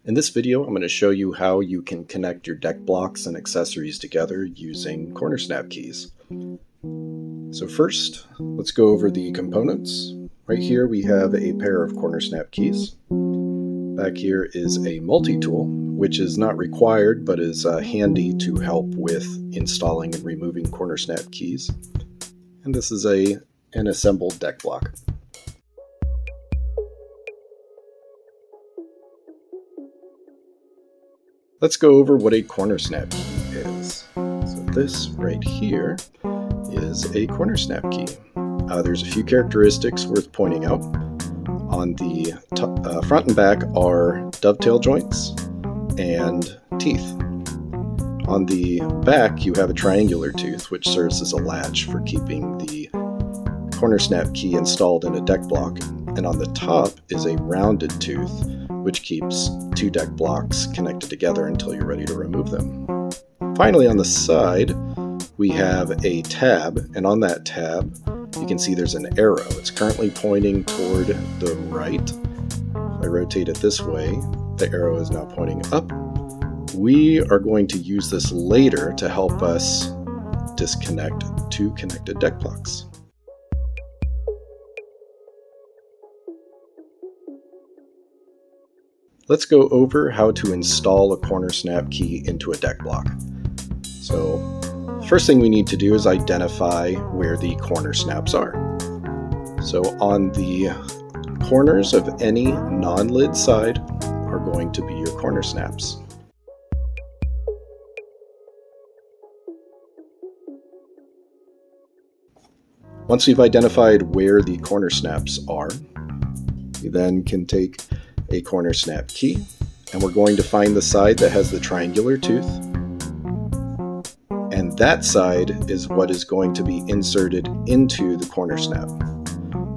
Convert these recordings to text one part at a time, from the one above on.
In this video, I'm going to show you how you can connect your deck blocks and accessories together using corner snap keys. So first, let's go over the components. Right here we have a pair of corner snap keys. Back here is a multi-tool, which is not required but is handy to help with installing and removing corner snap keys. And this is an assembled deck block. Let's go over what a corner snap key is. So this right here is a corner snap key. There's a few characteristics worth pointing out. On the front and back are dovetail joints and teeth. On the back you have a triangular tooth which serves as a latch for keeping the corner snap key installed in a deck block, and on the top is a rounded tooth which keeps two deck blocks connected together until you're ready to remove them. Finally, on the side, we have a tab, and on that tab, you can see there's an arrow. It's currently pointing toward the right. If I rotate it this way, the arrow is now pointing up. We are going to use this later to help us disconnect two connected deck blocks. Let's go over how to install a corner snap key into a deck block. So, first thing we need to do is identify where the corner snaps are. So on the corners of any non-lid side are going to be your corner snaps. Once we've identified where the corner snaps are, we then can take a corner snap key, and we're going to find the side that has the triangular tooth, and that side is what is going to be inserted into the corner snap.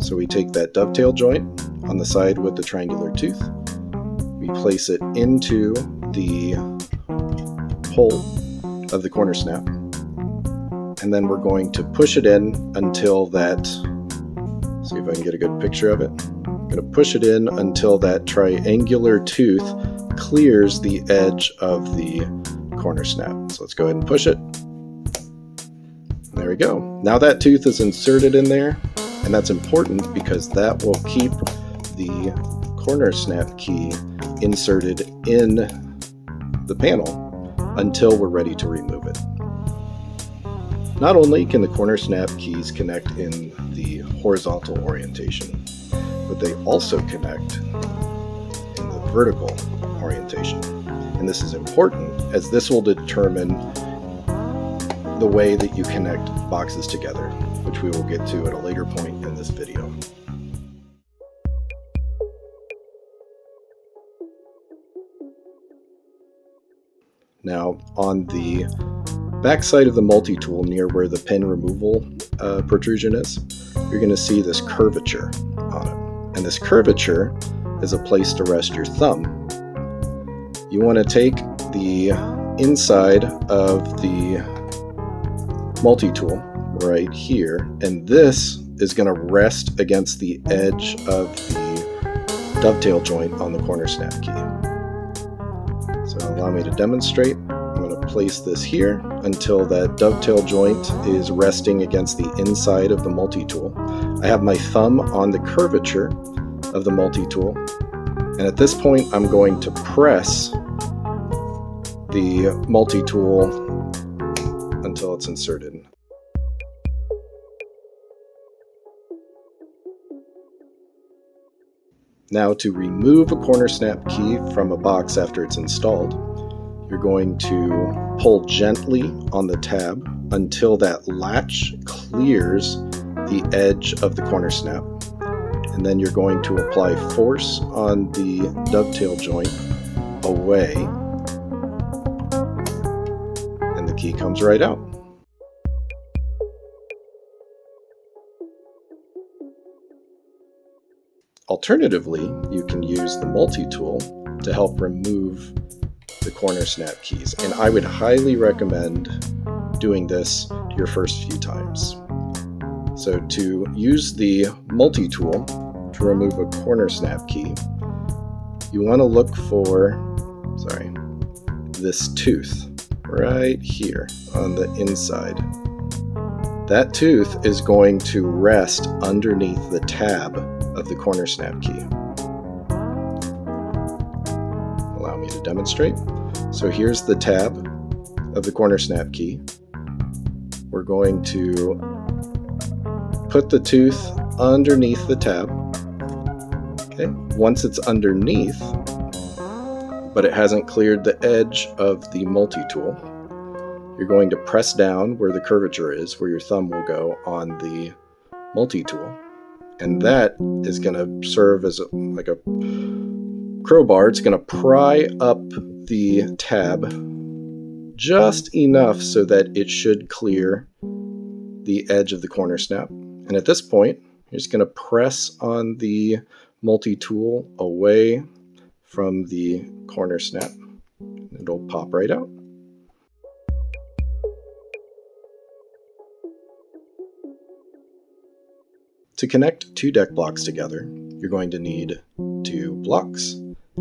So we take that dovetail joint on the side with the triangular tooth, we place it into the hole of the corner snap, and then we're going to push it in until that, see if I can get a good picture of it. I'm going to push it in until that triangular tooth clears the edge of the corner snap. So let's go ahead and push it. There we go. Now that tooth is inserted in there, and that's important because that will keep the corner snap key inserted in the panel until we're ready to remove it. Not only can the corner snap keys connect in the horizontal orientation, but they also connect in the vertical orientation. And this is important as this will determine the way that you connect boxes together, which we will get to at a later point in this video. Now, on the back side of the multi-tool near where the pin removal protrusion is, you're going to see this curvature on it. And this curvature is a place to rest your thumb. You want to take the inside of the multi-tool right here, and this is going to rest against the edge of the dovetail joint on the corner snap key. So allow me to demonstrate. I'm going to place this here until that dovetail joint is resting against the inside of the multi-tool. I have my thumb on the curvature of the multi-tool, and at this point I'm going to press the multi-tool until it's inserted. Now, to remove a corner snap key from a box after it's installed, you're going to pull gently on the tab until that latch clears the edge of the corner snap. And then you're going to apply force on the dovetail joint away, and the key comes right out. Alternatively, you can use the multi-tool to help remove the corner snap keys, and I would highly recommend doing this your first few times. So to use the multi-tool to remove a corner snap key, you want to look for this tooth right here on the inside. That tooth is going to rest underneath the tab of the corner snap key. Allow me to demonstrate. So here's the tab of the corner snap key. We're going to put the tooth underneath the tab. Okay. Once it's underneath, but it hasn't cleared the edge of the multi-tool, you're going to press down where the curvature is, where your thumb will go on the multi-tool, and that is going to serve as like a crowbar. It's going to pry up the tab just enough so that it should clear the edge of the corner snap. And at this point, you're just going to press on the multi-tool away from the corner snap. It'll pop right out. To connect two deck blocks together, you're going to need 2 blocks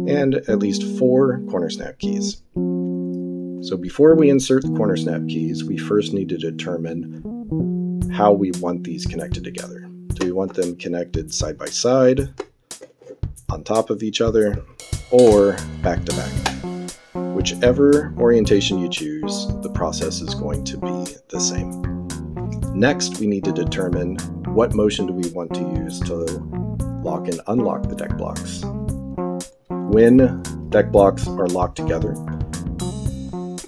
and at least 4 corner snap keys. So before we insert the corner snap keys, we first need to determine how we want these connected together. Do we want them connected side by side, on top of each other, or back to back? Whichever orientation you choose, the process is going to be the same. Next, we need to determine what motion do we want to use to lock and unlock the deck blocks. When deck blocks are locked together,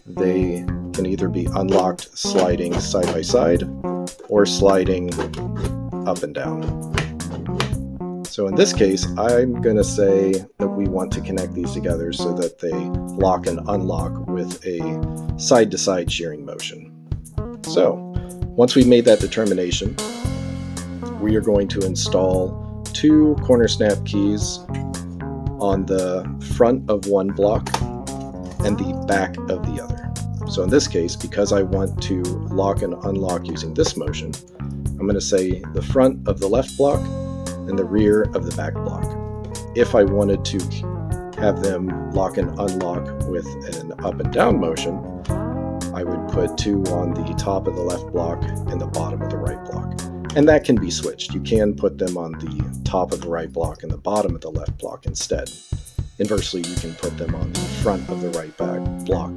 they can either be unlocked sliding side by side or sliding up and down. So in this case, I'm going to say that we want to connect these together so that they lock and unlock with a side-to-side shearing motion. So once we've made that determination, we are going to install 2 corner snap keys on the front of one block and the back of the other. So in this case, because I want to lock and unlock using this motion, I'm going to say the front of the left block and the rear of the back block. If I wanted to have them lock and unlock with an up and down motion, I would put 2 on the top of the left block and the bottom of the right block. And that can be switched. You can put them on the top of the right block and the bottom of the left block instead. Inversely, you can put them on the front of the right back block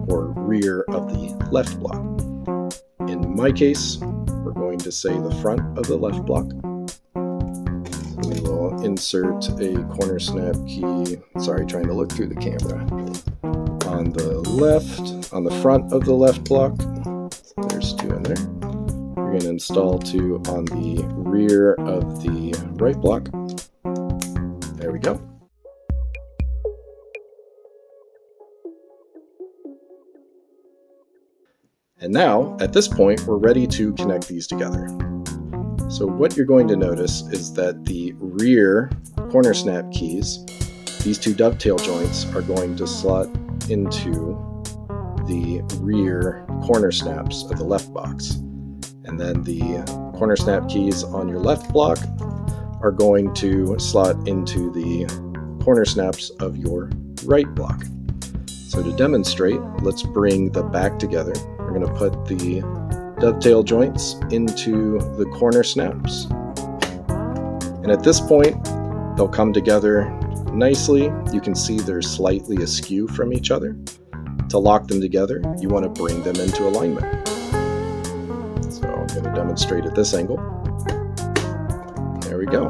or rear of the left block. In my case, we're going to say the front of the left block. We will insert a corner snap key, trying to look through the camera, on the left, on the front of the left block. There's 2 in there. We're going to install 2 on the rear of the right block. There we go. And now, at this point, we're ready to connect these together. So what you're going to notice is that the rear corner snap keys, these 2 dovetail joints, are going to slot into the rear corner snaps of the left box. And then the corner snap keys on your left block are going to slot into the corner snaps of your right block. So to demonstrate, let's bring the back together. We're going to put the dovetail joints into the corner snaps. And at this point, they'll come together nicely. You can see they're slightly askew from each other. To lock them together, you want to bring them into alignment. So I'm going to demonstrate at this angle. There we go.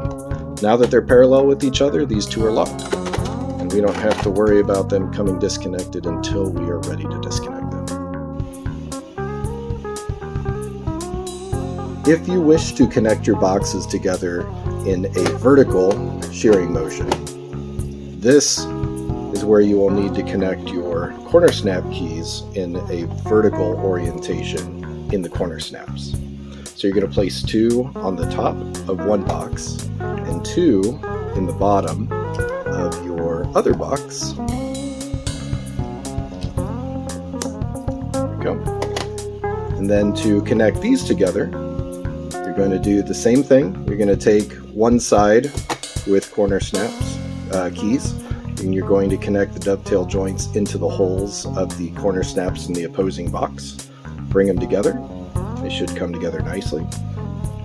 Now that they're parallel with each other, these 2 are locked. And we don't have to worry about them coming disconnected until we are ready to disconnect them. If you wish to connect your boxes together in a vertical shearing motion, this is where you will need to connect your corner snap keys in a vertical orientation in the corner snaps. So you're going to place 2 on the top of one box and 2 in the bottom of your other box. There we go. And then to connect these together, you're going to do the same thing. You're going to take one side with corner snaps keys. You're and you're going to connect the dovetail joints into the holes of the corner snaps in the opposing box. Bring them together. They should come together nicely.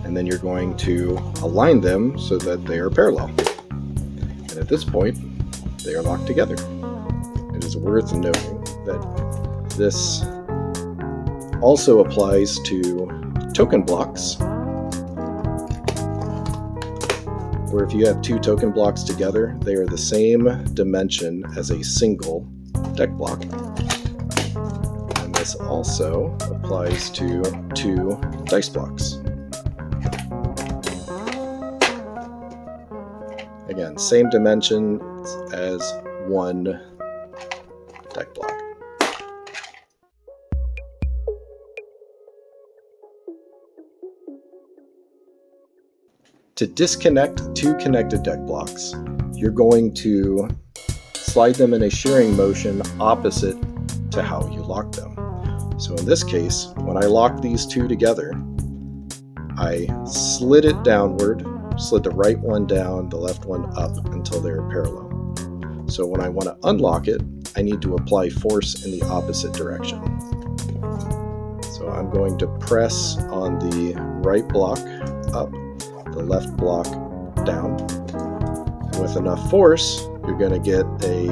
And then you're going to align them so that they are parallel. And at this point, they are locked together. It is worth noting that this also applies to token blocks, where if you have two token blocks together, they are the same dimension as a single deck block. And this also applies to two dice blocks. Again, same dimension as one deck block. To disconnect two connected deck blocks, you're going to slide them in a shearing motion opposite to how you lock them. So in this case, when I lock these two together, I slid it downward, slid the right one down, the left one up until they're parallel. So when I want to unlock it, I need to apply force in the opposite direction. So I'm going to press on the right block up, the left block down. And with enough force, you're going to get a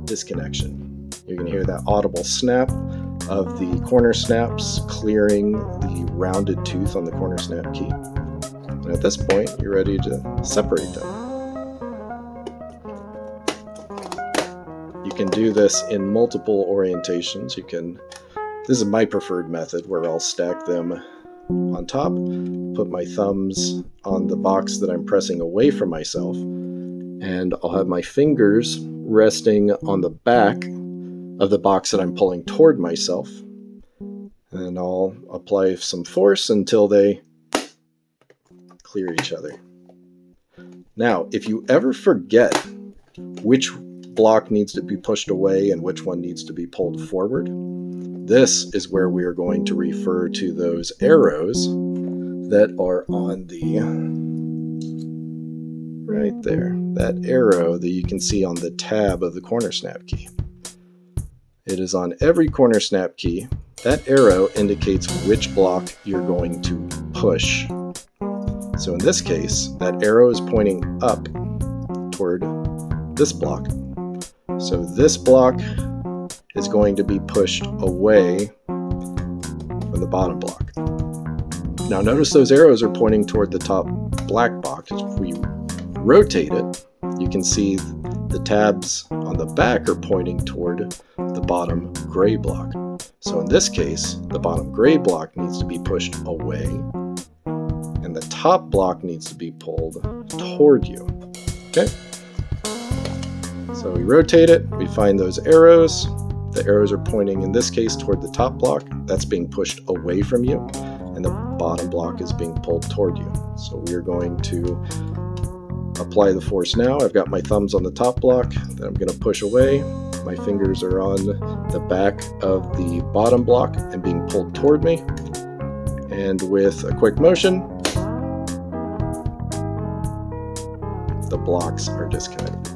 disconnection. You're going to hear that audible snap of the corner snaps clearing the rounded tooth on the corner snap key. And at this point, you're ready to separate them. You can do this in multiple orientations. This is my preferred method, where I'll stack them on top, put my thumbs on the box that I'm pressing away from myself, and I'll have my fingers resting on the back of the box that I'm pulling toward myself, and I'll apply some force until they clear each other. Now, if you ever forget which block needs to be pushed away and which one needs to be pulled forward, this is where we are going to refer to those arrows that are on the right there, that arrow that you can see on the tab of the corner snap key. It is on every corner snap key. That arrow indicates which block you're going to push. So in this case, that arrow is pointing up toward this block. So this block is going to be pushed away from the bottom block. Now notice those arrows are pointing toward the top black box. If we rotate it, you can see the tabs on the back are pointing toward the bottom gray block. So in this case, the bottom gray block needs to be pushed away, and the top block needs to be pulled toward you. Okay? So we rotate it, we find those arrows. The arrows are pointing, in this case, toward the top block. That's being pushed away from you, and the bottom block is being pulled toward you. So we are going to apply the force now. I've got my thumbs on the top block that I'm going to push away. My fingers are on the back of the bottom block and being pulled toward me. And with a quick motion, the blocks are disconnected.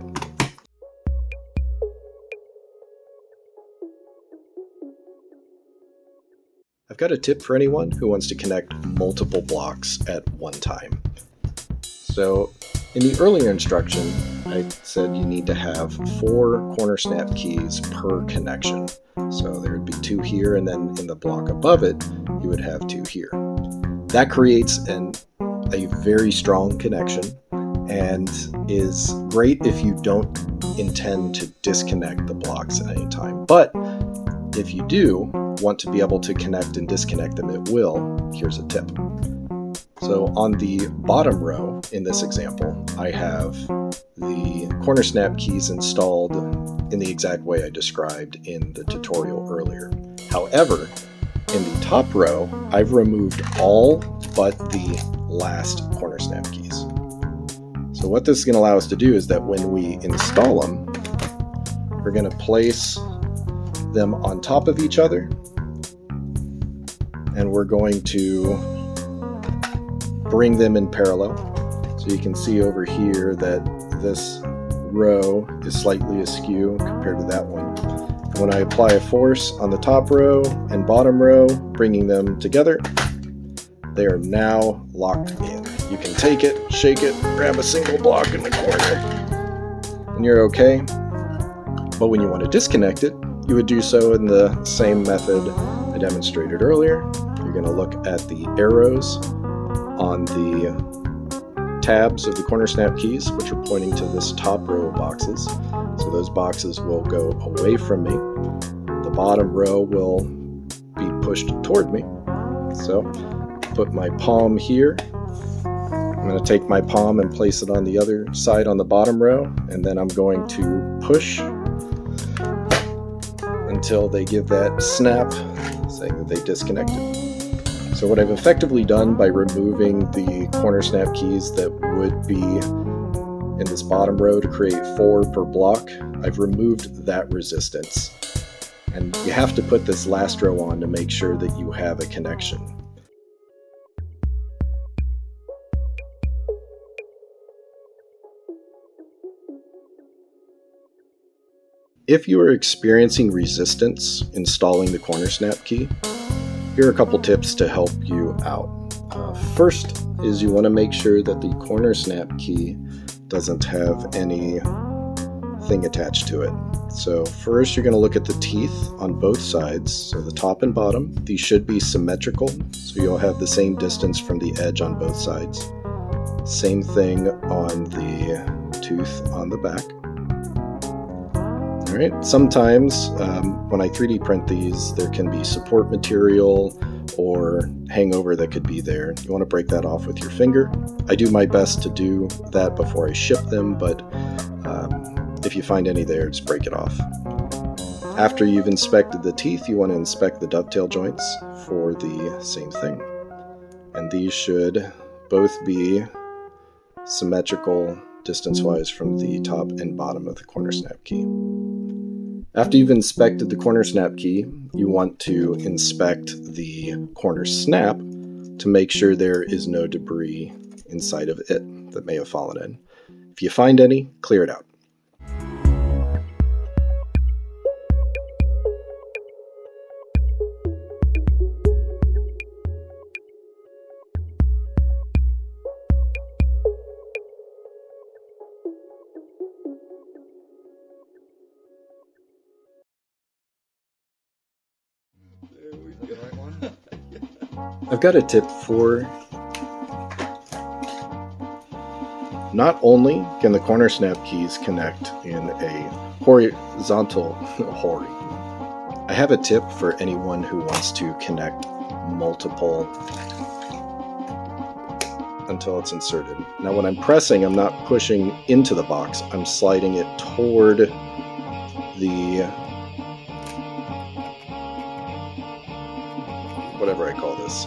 I've got a tip for anyone who wants to connect multiple blocks at one time. So in the earlier instruction, I said you need to have 4 corner snap keys per connection. So there would be 2 here, and then in the block above it, you would have 2 here. That creates a very strong connection and is great if you don't intend to disconnect the blocks at any time. But if you do want to be able to connect and disconnect them at will, here's a tip. So on the bottom row in this example, I have the corner snap keys installed in the exact way I described in the tutorial earlier. However, in the top row, I've removed all but the last corner snap keys. So what this is going to allow us to do is that when we install them, we're going to place them on top of each other, and we're going to bring them in parallel. So you can see over here that this row is slightly askew compared to that one. When I apply a force on the top row and bottom row, bringing them together, they are now locked in. You can take it, shake it, grab a single block in the corner, and you're okay. But when you want to disconnect it, you would do so in the same method I demonstrated earlier. You're going to look at the arrows on the tabs of the corner snap keys, which are pointing to this top row of boxes. So those boxes will go away from me. The bottom row will be pushed toward me. So put my palm here. I'm going to take my palm and place it on the other side on the bottom row, and then I'm going to push until they give that snap saying that they disconnected. So what I've effectively done by removing the corner snap keys that would be in this bottom row to create 4 per block, I've removed that resistance. And you have to put this last row on to make sure that you have a connection. If you are experiencing resistance installing the corner snap key, here are a couple tips to help you out. First is you want to make sure that the corner snap key doesn't have anything attached to it. So first you're going to look at the teeth on both sides, so the top and bottom. These should be symmetrical, so you'll have the same distance from the edge on both sides. Same thing on the tooth on the back. Alright, sometimes when I 3D print these, there can be support material or hangover that could be there. You want to break that off with your finger. I do my best to do that before I ship them, but if you find any there, just break it off. After you've inspected the teeth, you want to inspect the dovetail joints for the same thing. And these should both be symmetrical distance-wise from the top and bottom of the corner snap key. After you've inspected the corner snap key, you want to inspect the corner snap to make sure there is no debris inside of it that may have fallen in. If you find any, clear it out. I've got a tip for not only can the corner snap keys connect in a horizontal I have a tip for anyone who wants to connect multiple until it's inserted. Now when I'm pressing, I'm not pushing into the box, I'm sliding it toward the whatever I call this.